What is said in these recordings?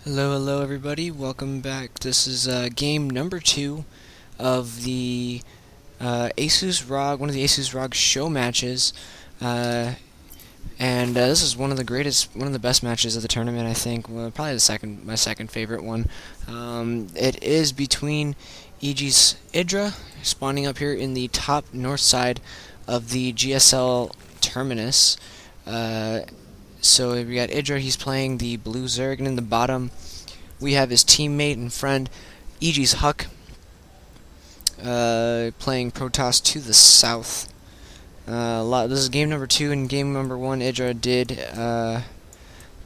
Hello everybody. Welcome back. This is game number 2 of the ASUS ROG, one of the ASUS ROG Show Matches, and this is one of the best matches of the tournament. I think, well, probably my second favorite one. It is between EG's Idra, spawning up here in the top north side of the GSL terminus. So we got Idra, he's playing the blue Zerg, and in the bottom we have his teammate and friend, EG's Huk, playing Protoss to the south. This is game number 2. In game number 1, Idra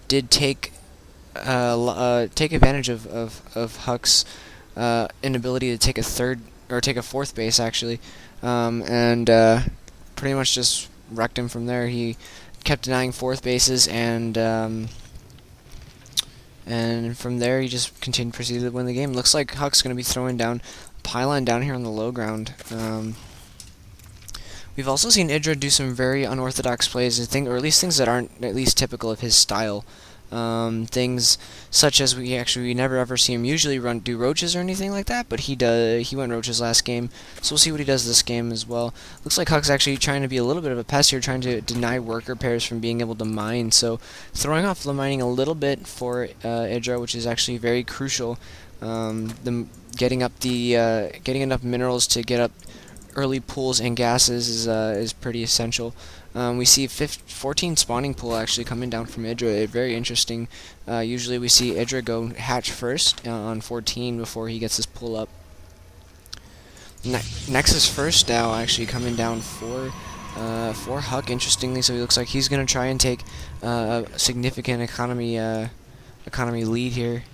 did take advantage of Huk's inability to take a fourth base actually, and pretty much just wrecked him from there. He kept denying fourth bases, and from there he just proceeded to win the game. Looks like Huk's going to be throwing down a pylon down here on the low ground. We've also seen Idra do some very unorthodox plays, or at least things that aren't at least typical of his style. Things such as we never ever see him usually do roaches or anything like that, but he went roaches last game, so we'll see what he does this game as well. Looks like Huk's actually trying to be a little bit of a pest here, trying to deny worker pairs from being able to mine, so throwing off the mining a little bit for Idra, which is actually very crucial. Getting enough minerals to get up early pools and gases is pretty essential. We see 14 spawning pool actually coming down from Idra. Very interesting. Usually we see Idra go hatch first on 14 before he gets his pull up. Nexus first now actually coming down for Huk, interestingly, so he looks like he's going to try and take a significant economy lead here.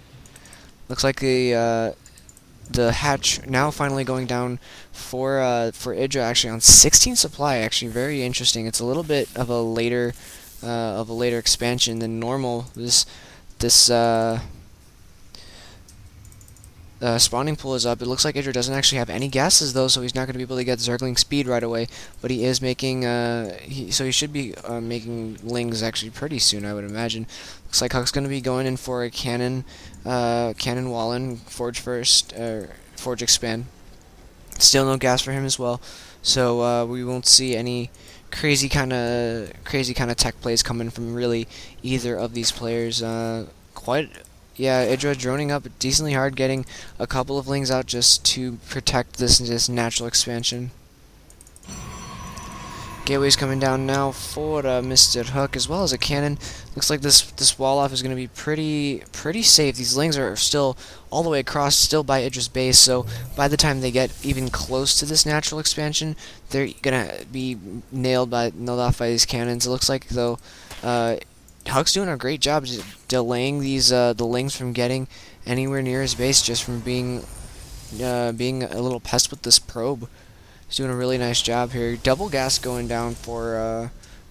Looks like the hatch now finally going down for Idra actually on 16 supply. Actually, very interesting. It's a little bit of a later expansion than normal. This spawning pool is up. It looks like Idra doesn't actually have any gases though, so he's not going to be able to get Zergling speed right away. But he is making so he should be making lings actually pretty soon, I would imagine. Looks like Huk's going to be going in for a cannon Wallen, forge first, forge expand. Still no gas for him as well, so we won't see any crazy kind of tech plays coming from really either of these players. Idra droning up decently hard, getting a couple of lings out just to protect this natural expansion. Gateway's coming down now for Mr. Huk, as well as a cannon. Looks like this wall off is going to be pretty safe. These lings are still all the way across, still by Idra's base, so by the time they get even close to this natural expansion, they're going to be nailed off by these cannons. It looks like, though, Huk's doing a great job delaying the lings from getting anywhere near his base, just from being a little pest with this probe. He's doing a really nice job here. Double gas going down for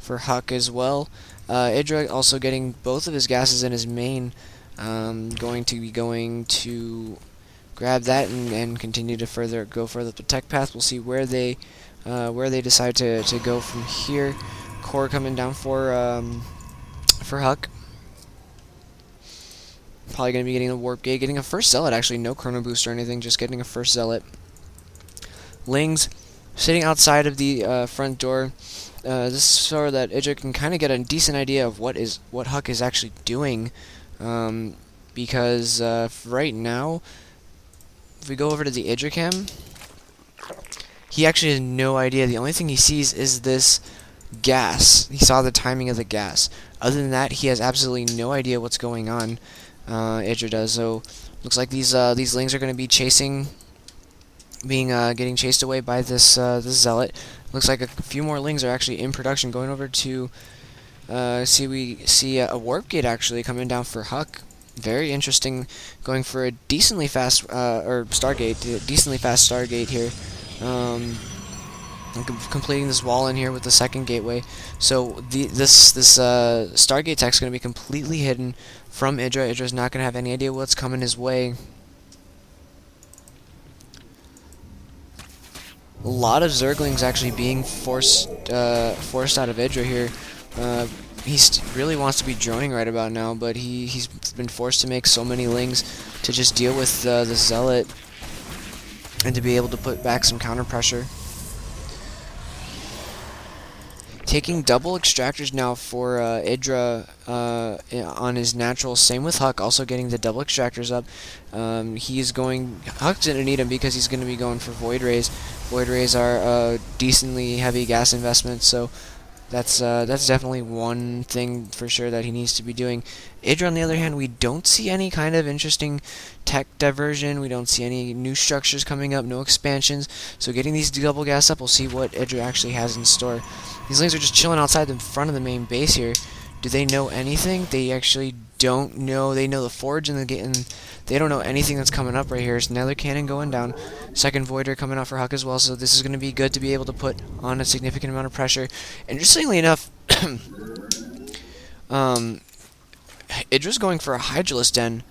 Huk as well. Idra also getting both of his gases in his main. Going to grab that and continue to go further up the tech path. We'll see where they decide to go from here. Core coming down for Huk. Probably going to be getting a warp gate, getting a first zealot actually, no chrono boost or anything, just getting a first zealot. Lings sitting outside of the front door. This is so that Idra can kind of get a decent idea of what Huk is actually doing, because right now, if we go over to the Idra cam, he actually has no idea. The only thing he sees is this gas. He saw the timing of the gas. Other than that, he has absolutely no idea what's going on. Idra does. So looks like these lings are going to be getting chased away by this zealot. Looks like a few more lings are actually in production. Going over to we see a warp gate actually coming down for Huk. Very interesting. Going for a decently fast decently fast Stargate here. Completing this wall in here with the second gateway. So this Stargate tech's going to be completely hidden from Idra. Idra's not going to have any idea what's coming his way. A lot of Zerglings actually being forced out of Idra here. really wants to be droning right about now, but he's been forced to make so many lings to just deal with the zealot and to be able to put back some counter pressure. Taking double extractors now for Idra on his natural. Same with Huk, also getting the double extractors up. Huk didn't need him because he's going to be going for Void Rays. Void Rays are a decently heavy gas investment, so that's definitely one thing for sure that he needs to be doing. Idra, on the other hand, we don't see any kind of interesting tech diversion. We don't see any new structures coming up, no expansions. So getting these double gas up, we'll see what Idra actually has in store. These lings are just chilling outside the front of the main base here. Do they know anything? They actually don't know. They know the forge and they don't know anything that's coming up right here. There's another cannon going down. Second Voider coming out for Huk as well, so this is going to be good to be able to put on a significant amount of pressure. Interestingly enough, Idra's going for a Hydralisk Den.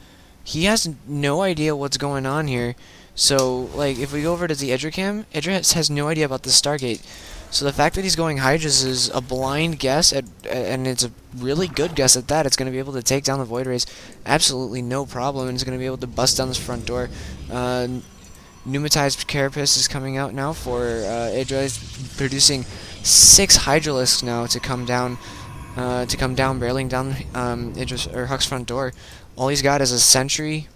He has no idea what's going on here. So, like, if we go over to the Idra cam, Idra has no idea about the Stargate. So the fact that he's going Hydras is a blind guess, and it's a really good guess at that. It's going to be able to take down the Void Rays absolutely no problem, and it's going to be able to bust down this front door. Pneumatized Carapace is coming out now for Idra. He's producing 6 Hydralisks now to come down, barreling down Huk's front door. All he's got is a Sentry.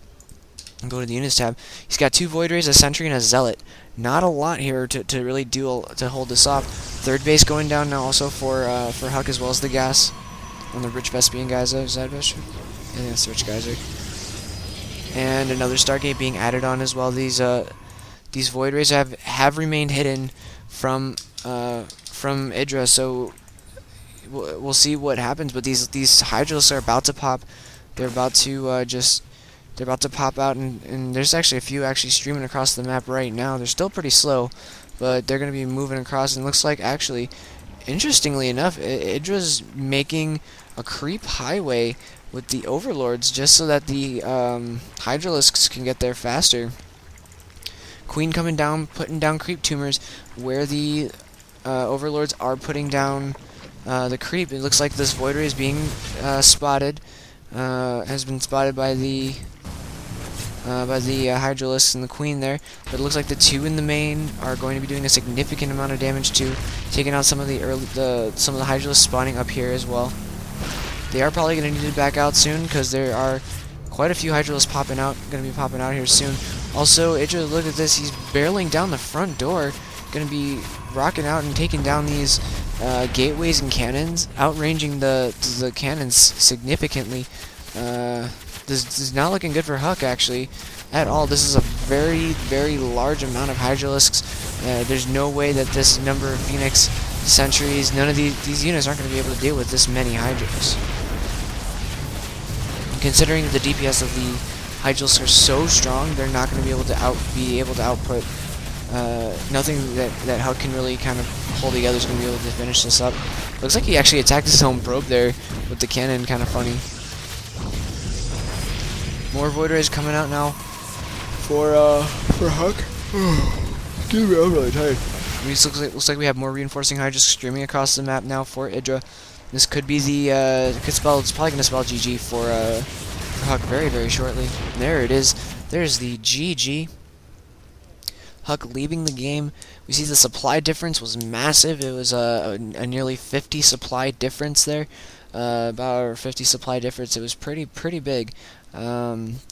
Go to the units tab. He's got 2 Void Rays, a Sentry, and a Zealot. Not a lot here to really to hold this off. Third base going down now also for Huk as well as the gas on the Rich Vespian Geyser. Is that Vespian? I think that's the Rich Geyser. And another Stargate being added on as well. These Void Rays have remained hidden from Idra, so we'll see what happens. But these Hydralisks are about to pop. They're about to pop out, and there's actually a few actually streaming across the map right now. They're still pretty slow, but they're going to be moving across, and it looks like, actually, interestingly enough, Idra's making a creep highway with the Overlords just so that the Hydralisks can get there faster. Queen coming down, putting down creep tumors where the Overlords are putting down the creep. It looks like this Void Ray is being spotted, has been spotted by the Hydralisk and the Queen there, but it looks like the 2 in the main are going to be doing a significant amount of damage too, taking out some of the Hydralisks spawning up here as well. They are probably going to need to back out soon because there are quite a few Hydralisks going to be popping out here soon. Also, Idra, look at this, he's barreling down the front door, going to be rocking out and taking down these gateways and cannons, outranging the cannons significantly. This is not looking good for Huk, actually, at all. This is a very, very large amount of Hydralisks. There's no way that this number of Phoenix Sentries, none of these units aren't going to be able to deal with this many Hydras. Considering the DPS of the Hydralisks are so strong, they're not going to be able to output. Nothing that Huk can really kind of hold together is going to be able to finish this up. Looks like he actually attacked his own probe there with the cannon, kind of funny. More Void Rays coming out now for Huk. Excuse me, I'm really tired. Looks like we have more reinforcing Hydras streaming across the map now for Idra. This could be the it's probably gonna spell GG for Huk very, very shortly. There it is. There's the GG. Huk leaving the game. We see the supply difference was massive. It was a nearly 50 supply difference there. About 50 supply difference. It was pretty big.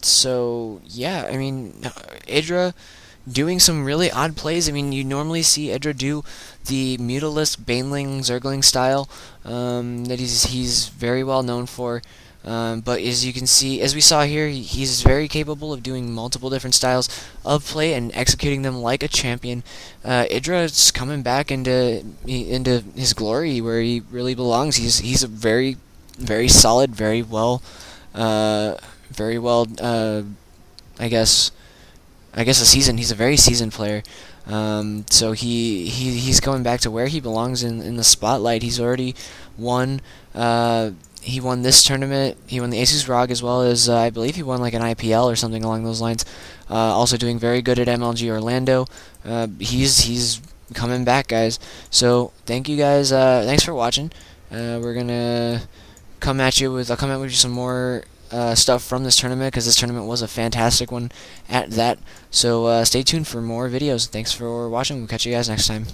So yeah, I mean, Idra doing some really odd plays. I mean, you normally see Idra do the Mutalisk, Baneling, Zergling style that he's very well known for. But as you can see, as we saw here, he's very capable of doing multiple different styles of play and executing them like a champion. Idra's coming back into his glory where he really belongs. He's a very, very solid, very well, I guess he's a very seasoned player. So he's going back to where he belongs in the spotlight. He's already won. He won this tournament. He won the ASUS ROG as well as I believe he won like an IPL or something along those lines. Also doing very good at MLG Orlando. He's coming back, guys. So thank you guys. Thanks for watching. We're gonna come at you with some more stuff from this tournament, because this tournament was a fantastic one at that. So stay tuned for more videos. Thanks for watching. We'll catch you guys next time.